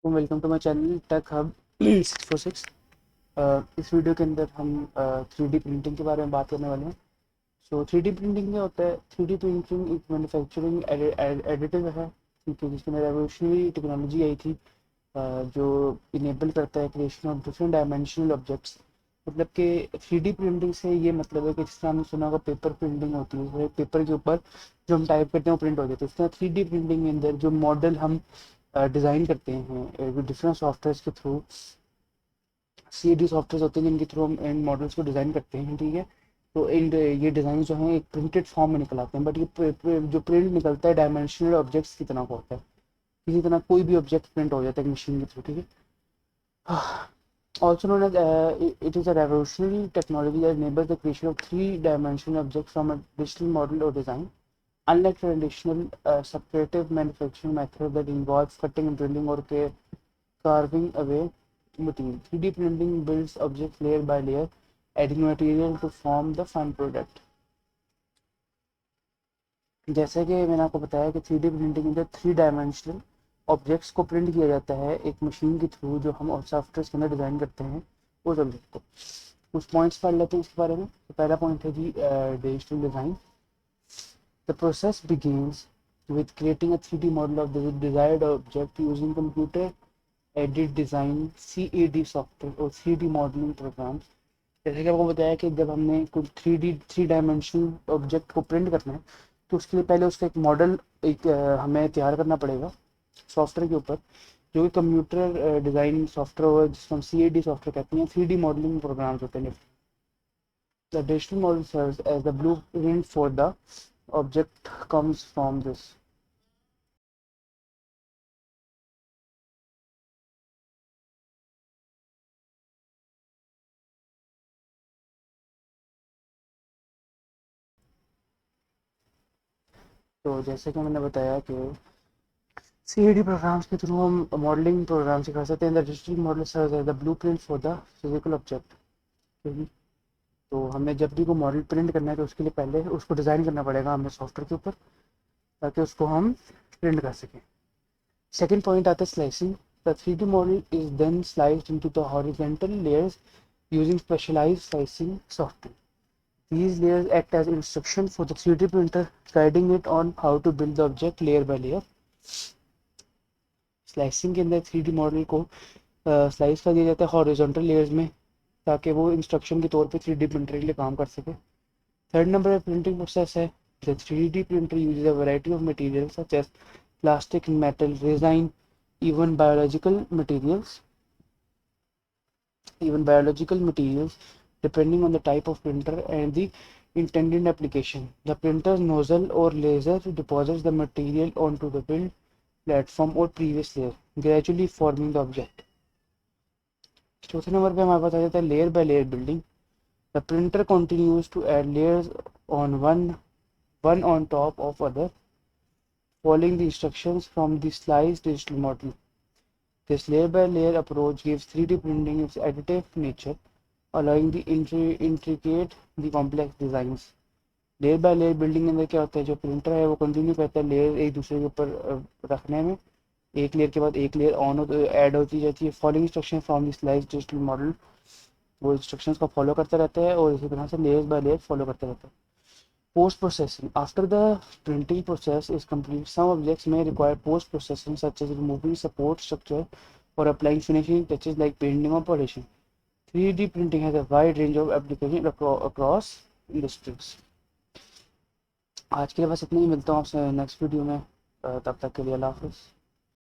Welcome to my channel tech hub 646। इस video के अंदर हम 3D प्रिंटिंग के बारे में बात करने वाले हैं। सो 3D प्रिंटिंग क्या होता है? 3D प्रिंटिंग एक मैन्युफैक्चरिंग एडिटिव है, ठीक है, जिसमें रेवोल्यूशनरी टेक्नोलॉजी आई थी, जो इनेबल करता है creation of different dimensional objects. मतलब कि 3D प्रिंटिंग से ये मतलब है कि जिस तरह हमने सुना होगा पेपर प्रिंटिंग होती है, पेपर के ऊपर जो हम टाइप करते हैं वो प्रिंट हो जाता है। इस तरह 3D प्रिंटिंग के अंदर जो मॉडल हम डिज़ाइन करते हैं डिफरेंट सॉफ्टवेयर के थ्रू, CAD सॉफ्टवेयर होते हैं जिनके थ्रू हम इन मॉडल्स को डिज़ाइन करते हैं, ठीक है। तो इन ये डिज़ाइन जो हैं एक प्रिंटेड फॉर्म में निकल आते हैं, बट जो प्रिंट निकलता है डायमेंशनल ऑब्जेक्ट्स की तरह का होता है। किसी तरह कोई भी ऑब्जेक्ट प्रिंट हो जाता है मशीन के थ्रू, ठीक है। Also known as it is a revolutionary technology that enables the creation of three-dimensional objects from a digital model or design. Unlike traditional separative manufacturing methods that involve cutting, drilling, or carving away material, 3D printing builds objects layer by layer, adding material to form the final product. जैसे कि मैंने आपको बताया कि 3D printing में 3 dimensional objects को print किया जाता है एक मशीन के थ्रू, जो हम और सॉफ्टवेयर के अंदर डिज़ाइन करते हैं उस ऑब्जेक्ट को। कुछ पॉइंट्स पढ़ लेते हैं इसके बारे में। तो पहला पॉइंट है जी digital design. The process begins with creating a 3D model of the desired object using computer aided design CAD software और 3D modeling programs। जैसे कि आपको बताया कि जब हमने कुछ 3 डायमेंशनल ऑब्जेक्ट को प्रिंट करना है, तो उसके लिए पहले उसका एक मॉडल हमें तैयार करना पड़ेगा सॉफ्टवेयर के ऊपर, जो कि कंप्यूटर डिज़ाइन सॉफ्टवेयर हुआ, जिसको हम CAD सॉफ्टवेयर कहते हैं। 3D मॉडलिंग प्रोग्राम्स होते हैं। The digital model serves as the blueprint for the object comes from this. तो जैसे कि मैंने बताया कि CAD प्रोग्राम्स के थ्रू हम मॉडलिंग प्रोग्राम सिखा सकते हैं। The digital model serves as the blueprint for the physical object. तो हमें जब भी वो मॉडल प्रिंट करना है तो उसके लिए पहले उसको डिज़ाइन करना पड़ेगा हमें सॉफ्टवेयर के ऊपर, ताकि उसको हम प्रिंट कर सकें। सेकेंड पॉइंट आता है slicing. The 3D model is then sliced into the horizontal layers using specialised slicing software. These layers act as instruction for the 3D printer, guiding it on how to build the object layer by layer. Slicing के अंदर 3D model को slice कर दिया जाता है horizontal layers में, ताकि वो इंस्ट्रक्शन के तौर पे 3D प्रिंटर के लिए काम कर सके। थर्ड नंबर पे प्रिंटिंग प्रोसेस है। The 3D printer uses a variety of materials such as plastic, metal, resin, even biological materials, even biological materials, depending on the type of printer and the intended application. The printer's nozzle or laser deposits the material onto the build platform or previous layer, gradually forming the object. चौथे नंबर पे हमारे पास आ जाता है layer by layer building. The printer continues to add layers on one on top of other, following the instructions from the sliced digital model. This layer by layer approach gives 3D printing its additive nature, allowing the intricate the complex designs. Layer by layer building के अंदर क्या होता है, जो printer है वो continue करता है लेयर एक दूसरे के ऊपर रखने में, एक लेयर के बाद एक लेयर ऑन ऐड होती जाती है। Following instruction from the slice digital model, वो इंस्ट्रक्शंस को फॉलो करता रहता है और इसी तरह से लेयर बाय लेयर फॉलो करता रहता है। Post processing. After the printing process is complete, some objects may require post processing, such as removing support structure or applying finishing touches like painting or polishing. 3D printing has a wide range of applications across industries. आज के लिए बस इतना ही। मिलता हूँ आपसे next video में। तब तक के लिए अल्लाह हाफिज़।